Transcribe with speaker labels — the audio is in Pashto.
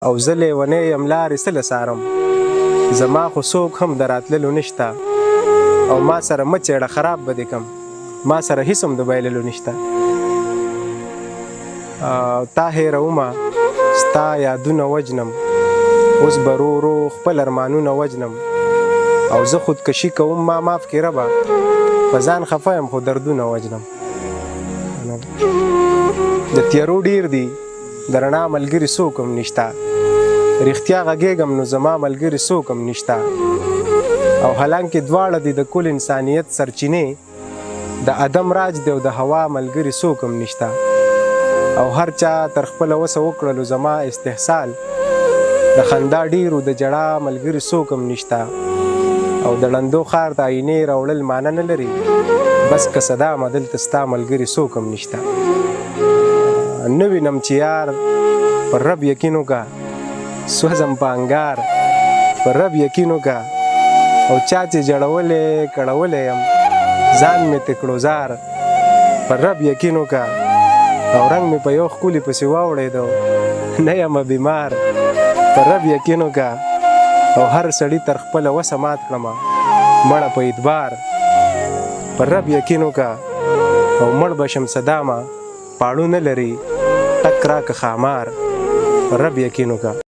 Speaker 1: او زه لیونی یم لارې څه له څارم زما خو څوک هم د راتللو نشته او ما سره مه څېړه خراب به دې کم ما سره هیڅ هم د بایللو نشته تا هېرومه ستا یادونه وجنم اوس به رو رو خپل ارمانونه وجنم او زه خودکشي کوم ما معاف کړې ربه په ځان خفه یم خو دردونه وجنم د تیارو ډېر دي د رڼا ملګري څوک هم نشته رښتیا غږېږم نو زما ملګري څوک هم نشته او حالانکې دواړه دي د کل انسانیت سرچینې د ادم راج دی او د هوا ملګري څوک هم نشته او هر چا تر خپله وسه وکړلو زما استحصال د خندا ډېرو د ژړا ملګري څوک هم نشته او د ړندو ښار ته آینې راوړل معنه نه لري بس که صدامه دلته ستا ملګري څوک هم نشته نه وینم چې یار پر رب یقین وکړه سوځم په انګار پر رب یقین وکړه او چا چې جړولی کړولی یم ځان مې تکړو زار پر رب یقین وکړه او رنګ مې په یو ښکلي پسې واوړېدو نه یمه بیمار پر رب یقین وکړه او هر سړي تر خپله وسه مات کړمه مړه په اعتبار پر رب یقین وکړه او مړ به شم صدامه پاړو نه لري ټک راکه ښامار پر رب یقین وکړه